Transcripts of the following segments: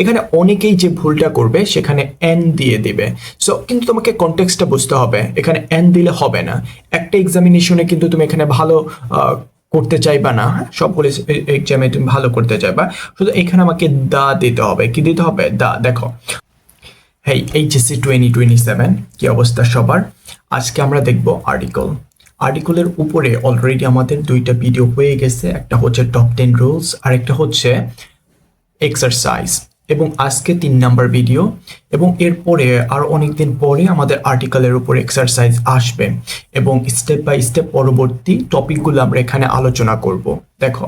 এখানে অনেকেই যে ভুলটা করবে সেখানে এন দিয়ে দিবে। সো কিন্তু তোমাকে কনটেক্সটটা বুঝতে হবে, এখানে এন দিলে হবে না। একটা এক্সামিনেশনে কিন্তু তুমি এখানে ভালো করতে চাইবা না, সবগুলো এক্সামে তুমি ভালো করতে চাইবা, শুধু এখানে আমাকে দা দিতে হবে। কি দিতে হবে? দা। দেখো হেই এইচএসসি 2027 কি অবস্থা সবার? আজকে আমরা দেখব আর্টিকেল। আর্টিকেলের উপরে অলরেডি আমাদের দুইটা ভিডিও হয়ে গেছে, একটা হচ্ছে টপ 10 রুলস আর একটা হচ্ছে এক্সারসাইজ, এবং আজকে 3 নাম্বার ভিডিও, এবং এরপরে আর অনেকদিন পরে আমাদের আর্টিকেলের উপর এক্সারসাইজ আসবে এবং স্টেপ বাই স্টেপ পরবর্তী টপিকগুলো আমরা এখানে আলোচনা করব। দেখো,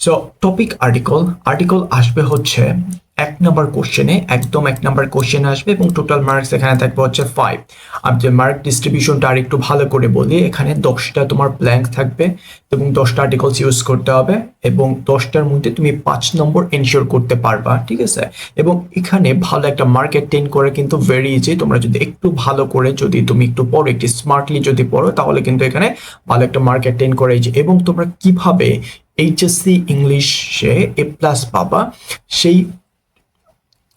সো টপিক আর্টিকেল আসবে হচ্ছে 1 নাম্বার কোশ্চেনে, একদম 1 নাম্বার কোশ্চেন আসবে এবং টোটাল মার্কস এখানে থাকবে হচ্ছে 5। আর যে মার্ক ডিস্ট্রিবিউশনটা আর একটু ভালো করে বলি, এখানে 10টা তোমার ব্ল্যাঙ্ক থাকবে এবং 10টা আর্টিকেলস ইউজ করতে হবে এবং 10টার মধ্যে তুমি 5 নম্বর এনশিওর করতে পারবা, ঠিক আছে? এবং এখানে ভালো একটা মার্ক অ্যাটেইন করা কিন্তু ভেরি ইজি। তোমরা যদি একটু ভালো করে যদি তুমি একটু পড়ো, একটু স্মার্টলি যদি পড়ো, তাহলে কিন্তু এখানে ভালো একটা মার্ক অ্যাটেইন করা ইজি। এবং তোমরা কিভাবে এইচএসসি ইংলিশে এ প্লাস পাবা সেই,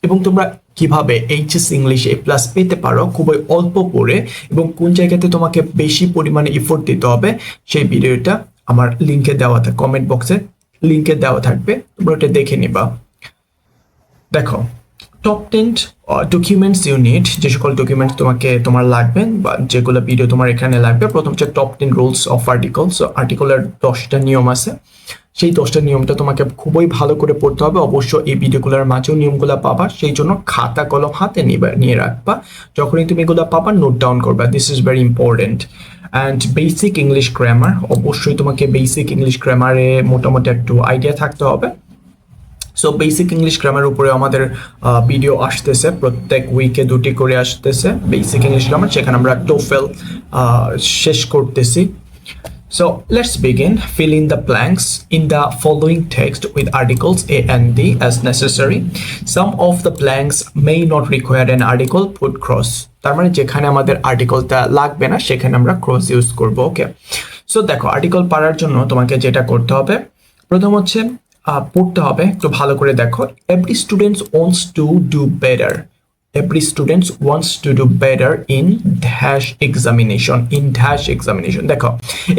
এবং তোমরা কিভাবে এইচএসসি ইংলিশে এ প্লাস পেতে পারো খুবই অল্প পড়ে, এবং কোন জায়গাতে তোমাকে বেশি পরিমাণে এফোর্ট দিতে হবে, সেই ভিডিওটা আমার লিঙ্কে দেওয়া থাকবে, কমেন্ট বক্সে লিঙ্কে দেওয়া থাকবে, তোমরা ওটা দেখে নিবা। দেখো, টপ 10 ডকুমেন্টস ইউনিট, যে সকল ডকুমেন্টস তোমার লাগবে বা যেগুলো ভিডিও তোমার এখানে লাগবে। প্রথম হচ্ছে top 10 rules of article. So আর্টিকেলের 10টা নিয়ম আছে, সেই 10টা নিয়মটা তোমাকে খুবই ভালো করে পড়তে হবে। অবশ্য এই ভিডিওগুলোর মাঝেও নিয়মগুলো পাবা, সেই জন্য খাতা কলম হাতে নিয়ে রাখবা, যখনই তুমি এগুলো পাবা নোট ডাউন করবা। This is very important. And basic English grammar, অবশ্যই তোমাকে বেসিক ইংলিশ গ্রামারে মোটামুটি একটু আইডিয়া থাকতে হবে। সো বেসিক ইংলিশ গ্রামার উপরে আমাদের ভিডিও আসতেছে, প্রত্যেক উইকে 2টি করে আসতেছে বেসিক ইংলিশ গ্রামার, সেখানে আমরা টোফেল শেষ করতেছি। So let's begin. Fill in the blanks in the following text with articles A and D as necessary. Some of the blanks may not require an article, put cross. তার মানে যেখানে আমাদের আর্টিকেলটা লাগবে না সেখানে আমরা ক্রস ইউজ করব। ওকে, so দেখো, আর্টিকেল পড়ার জন্য তোমাকে যেটা করতে হবে, প্রথম হচ্ছে পড়তে হবে, একটু ভালো করে দেখো। Every student wants to do better. Every student wants to do better in dash examination. In dash examination. দেখো,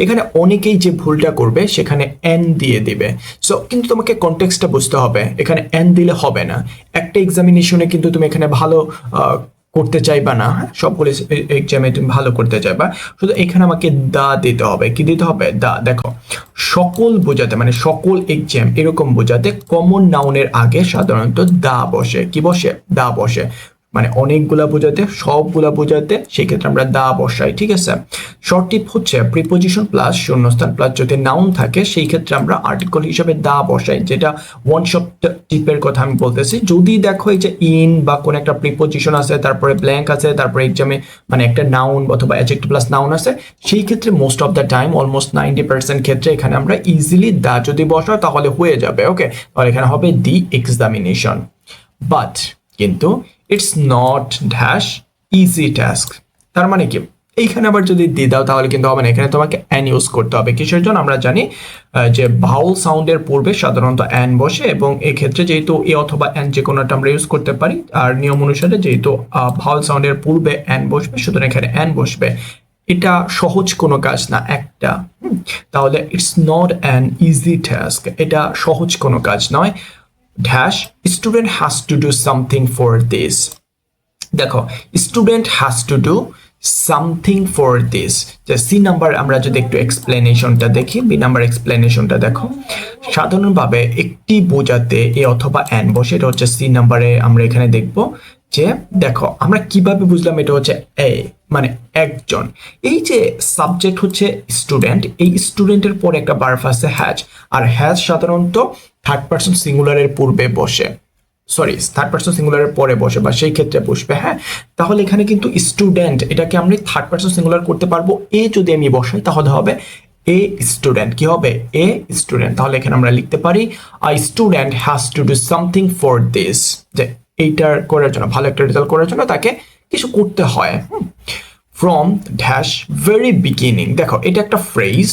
এখানে অনেকেই যে ভুলটা করবে সেখানে এন দিয়ে দিবে। সো কিন্তু তোমাকে কনটেক্সটটা বুঝতে হবে, এখানে এন দিলে হবে না। একটা এক্সামিনেশনে কিন্তু তুমি এখানে ভালো করতে চাইবা না, সবগুলো এক্সামে তুমি ভালো করতে চাইবা, শুধু এখানে আমাকে দা দিতে হবে। কি দিতে হবে? দা। দেখো, সকল বোঝাতে মানে সকল এক্সাম এরকম বোঝাতে কমন নাউনের আগে সাধারণত দা বসে। কি বসে? দা বসে। মানে অনেকগুলা বোঝাতে, সবগুলা বোঝাতে, সেই ক্ষেত্রে আমরা দা বসাই, ঠিক আছে? শর্ট টিপ হচ্ছে প্রিপোজিশন প্লাস শূন্যস্থান প্লাস যদি নাউন থাকে সেই ক্ষেত্রে আমরা আর্টিকেল হিসেবে দা বসাই, যেটা ওয়ান শট টিপের কথা আমি বলতেছি। যদি দেখো এই যে ইন বা কোন একটা প্রিপোজিশন আছে, তারপরে ব্ল্যাঙ্ক আছে, তারপরে এক্সামে মানে একটা নাউন অথবা অ্যাডজেক্টিভ প্লাস নাউন আছে, সেই ক্ষেত্রে most of the time almost 90% ক্ষেত্রে এখানে আমরা ইজিলি দা যদি বসাই তাহলে হয়ে যাবে। ওকে, তাহলে এখানে হবে দি এক্সামিনেশন। বাট কিন্তু it's not dash easy task. তার মানে কি, এইখানে আবার যদি দিয়ে দাও তাহলে কিন্তু হবে না, এখানে তোমাকে অ্যান ইউজ করতে হবে। কিসের জন্য? আমরা জানি যে ভাউল সাউন্ডের পূর্বে সাধারণত অ্যান বসে, এবং এক্ষেত্রে যেহেতু এ অথবা অ্যান যে কোনোটা আমরা ইউজ করতে পারি, আর নিয়ম অনুসারে যেহেতু ভাউল সাউন্ডের পূর্বে অ্যান বসবে, সুতরাং এখানে অ্যান বসবে। এটা সহজ কোনো কাজ না একটা, তাহলে it's not an easy task, এটা সহজ কোনো কাজ নয়। Dash student has to do something for this. দেখো, student has to do something for this. যে সি নাম্বার আমরা যদি একটু এক্সপ্লেনেশনটা দেখি, বি নাম্বার এক্সপ্লেনেশনটা দেখো। সাধারণভাবে একটি বোঝাতে এ অথবা অ্যান বসে, এটা হচ্ছে সি নাম্বারে আমরা এখানে দেখব। যে দেখো, আমরা কিভাবে বুঝলাম এটা হচ্ছে এ মানে একজন। এই যে সাবজেক্ট হচ্ছে স্টুডেন্ট, এই স্টুডেন্টের পর একটা ভার্ব আছে হ্যাজ, আর হ্যাজ সাধারণত থার্ড পারসন সিঙ্গুলারের পূর্বে বসে, সরি থার্ড পারসন সিঙ্গুলারের পরে বসে বা সেই ক্ষেত্রে বসবে। হ্যাঁ, তাহলে এখানে কিন্তু স্টুডেন্ট এটাকে আমরা থার্ড পারসন সিঙ্গুলার করতে পারবো। এ যদি আমি বসাই তাহলে হবে এ স্টুডেন্ট। কি হবে? A student. তাহলে এখানে আমরা লিখতে পারি I student has to do something for this, যে এইটার করার জন্য, ভালো একটা রেজাল্ট করার জন্য তাকে কিছু করতে হয়। From dash very beginning. দেখো, এটা একটা phrase,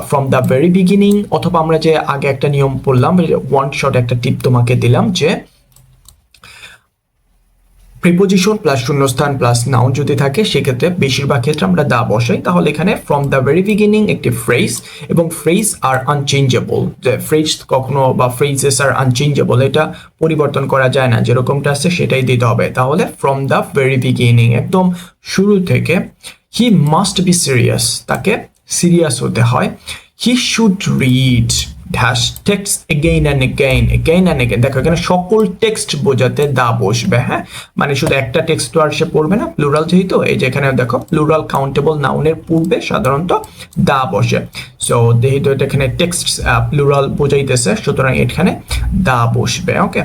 from the very beginning, অথবা আমরা যে আগে একটা নিয়ম পড়লাম, ওয়ান শট একটা টিপ তোমাকে দিলাম, যে প্রিপোজিশন প্লাস শূন্যস্থান প্লাস নাউন যদি থাকে সেক্ষেত্রে বেশিরভাগ ক্ষেত্রে আমরা দা বসাই। তাহলে এখানে ফ্রম দ্য ভেরি বিগিনিং একটি ফ্রেজ, এবং ফ্রেজ আর আনচেঞ্জেবল, যে ফ্রেজ কখনো বা ফ্রেজেস আর আনচেঞ্জেবল, এটা পরিবর্তন করা যায় না, যেরকমটা আছে সেটাই দিতে হবে। তাহলে ফ্রম দ্য ভেরি বিগিনিং, একদম শুরু থেকে। হি মাস্ট বি সিরিয়াস, তাকে সিরিয়াস হতে হয়। He should read dash text again and again, again and again. দেখো এখানে সকল টেক্সট বোঝাতে দা বসবে, হ্যাঁ, মানে শুধু একটা টেক্সট তো আর সে পড়বে না, প্লুরাল যেহেতু। এই যে এখানে দেখো প্লুরাল কাউন্টেবল নাউনের পূর্বে সাধারণত দা বসে। সো যেহেতু এটা এখানে টেক্সট প্লুরাল বোঝাইতেছে, সুতরাং এখানে দা বসবে। ওকে,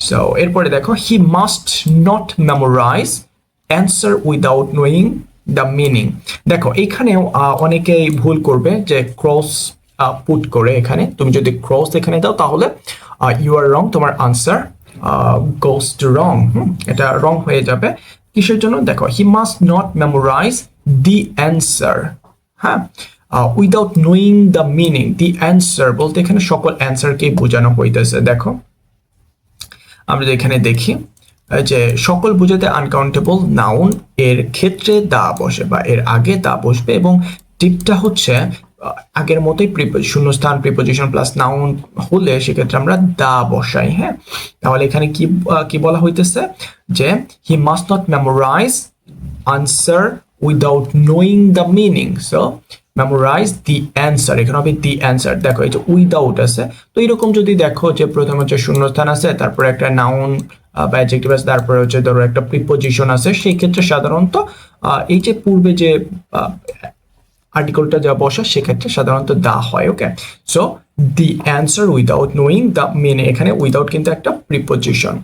সো এরপরে দেখো he must not memorize answer without knowing the meaning. দেখো এখানেও অনেকেই ভুল করবে যে ক্রস পুট করে, এখানে তুমি যদি ক্রস এখানে দাও তাহলে ইউ আর রং, তোমার আনসার গোস টু রং, এটা রং হয়ে যাবে। কিসের জন্য? দেখো he must not memorise the answer, হ্যাঁ, without knowing the meaning. The answer বলতে এখানে সকল অ্যান্সারকে বোঝানো হইতেছে। দেখো আমরা এখানে দেখি যে সকল বোঝাতে আনকাউন্টেবল নাউন এর ক্ষেত্রে দা বসে বা এর আগে দা বসবে, এবং টিপটা হচ্ছে আগের মতোই শূন্যস্থান প্রিপোজিশন প্লাস নাউন হলে সেক্ষেত্রে আমরা দা বসাই। হ্যাঁ, তাহলে এখানে কি বলা হইতেছে যে he must not memorize answer without knowing the meaning. So memorize the answer, এখানে হবে দি অ্যান্সার। দেখো এই যে উইদাউট আছে, তো এরকম যদি দেখো যে প্রথমে হচ্ছে শূন্যস্থান আছে, তারপরে একটা নাউন বা অ্যাডজেক্টিভ আছে, তারপরে হচ্ছে ধরো একটা প্রিপোজিশন আছে, সেই ক্ষেত্রে সাধারণত এই যে পূর্বে যে আর্টিকেলটা যা বসা সেক্ষেত্রে সাধারণত দা হয়। Okay, so the answer without knowing the meaning, এখানে উইদাউট কিন্তু একটা preposition.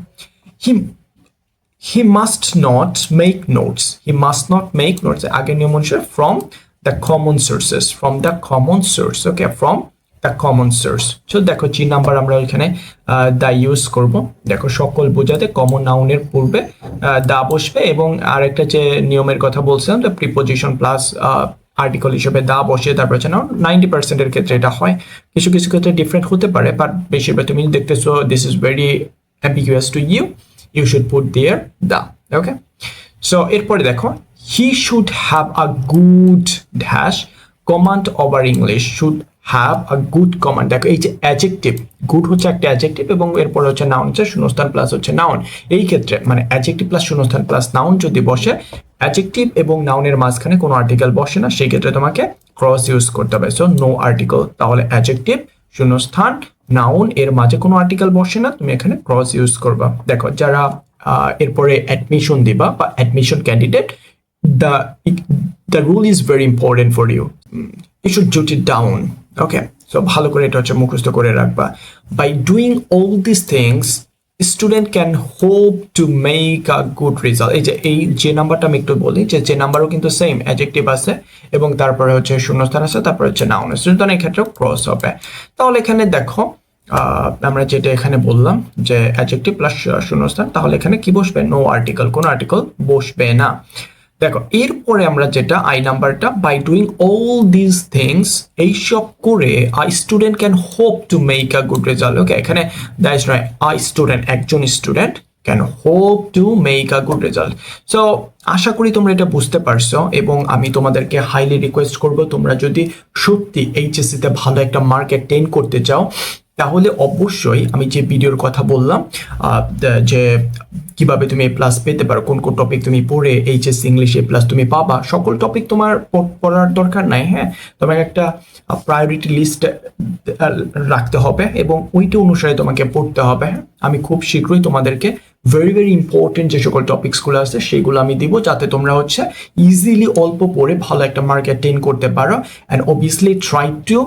He must not make notes, he must not make notes আগের নিয়ম অনুসারে from the common sources, from the common source. Okay, from the common source. So দেখো G number আমরা এখানে দা use করব। দেখো সকল বোঝাতে কমন নাউনের পূর্বে দা বসবে, এবং আরেকটা যে নিয়মের কথা বলছিলাম যে প্রিপোজিশন প্লাস আর্টিকেল হিসেবে দা বসে তারপর হচ্ছে না, 90% এর ক্ষেত্রে এটা হয়। কিছু কিছু ক্ষেত্রে ডিফারেন্ট হতে পারে, বাট বেশিরভাগ তুমি দেখতেছো this is very ambiguous to you, you should put there the. Okay, so এরপরে দেখো he should have a good dash command over English, should have a good command. দেখো এই যে অ্যাডজেক্টিভ, গুড হচ্ছে একটা অ্যাডজেক্টিভ, এবং এরপরে হচ্ছে নাউন হচ্ছে শূন্যস্থান প্লাস হচ্ছে নাউন। এই ক্ষেত্রে মানে অ্যাডজেক্টিভ প্লাস শূন্যস্থান প্লাস নাউন যদি বসে, অ্যাডজেক্টিভ এবং নাউনের মাঝখানে কোনো আর্টিকেল বসে না, সেই ক্ষেত্রে তোমাকে ক্রস ইউজ করতে হবে। সো নো আর্টিকেল, তাহলে অ্যাডজেক্টিভ শূন্যস্থান নাউন এর মাঝে কোনো আর্টিকেল বসে না, তুমি এখানে ক্রস ইউজ করবা। দেখো যারা এরপরে অ্যাডমিশন দিবা বা admission candidate, the rule is very important for you. You should jot it down. Okay, so ভালো করে এটা হচ্ছে মুখস্থ করে রাখবা। By doing all these things, student can hope to make a good result. এই যে নাম্বারটা আমি একটু বলি যে নাম্বারও কিন্তু সেম, অ্যাডজেক্টিভ আছে এবং তারপরে হচ্ছে শূন্যস্থান আছে, তারপরে হচ্ছে নাউন আছে, সুতরাং এই ক্ষেত্রে ক্রস হবে। তাহলে এখানে দেখো আমরা যেটা এখানে বললাম যে অ্যাডজেক্টিভ প্লাস শূন্যস্থান, তাহলে এখানে কি বসবে? নো আর্টিকেল, কোনো আর্টিকেল বসবে না। দেখো এরপরে আমরা যেটা আই নাম্বারটা, by doing all this things, এইসব করে I student can hope to make a good result. Okay, এখানে দ্যাটস নয়, আই স্টুডেন্ট, একজন student can hope to make a good result. So আশা করি তোমরা এটা বুঝতে পারছো, এবং আমি তোমাদেরকে হাইলি রিকোয়েস্ট করবো তোমরা যদি সত্যি এইচএসসিতে ভালো একটা মার্ক অ্যাটেইন করতে চাও, তাহলে অবশ্যই আমি যে ভিডিওর কথা বললাম যে কিভাবে তুমি এ প্লাস পেতে পারো, কোন কোন টপিক তুমি পড়ে এইচএসসি ইংলিশ এ প্লাস তুমি পাবা, সকল টপিক তোমার পড়ার দরকার নাই। হ্যাঁ, তোমাকে একটা প্রায়োরিটি লিস্ট রাখতে হবে এবং ওইটা অনুসারে তোমাকে পড়তে হবে। আমি খুব শীঘ্রই তোমাদেরকে ভেরি ভেরি ইম্পর্টেন্ট যে সকল টপিকসগুলো আছে সেগুলো আমি দিব, যাতে তোমরা হচ্ছে ইজিলি অল্প পড়ে ভালো একটা মার্ক অ্যাটেইন করতে পারো। And obviously try to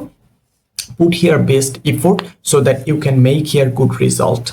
put your best effort so that you can make your good result.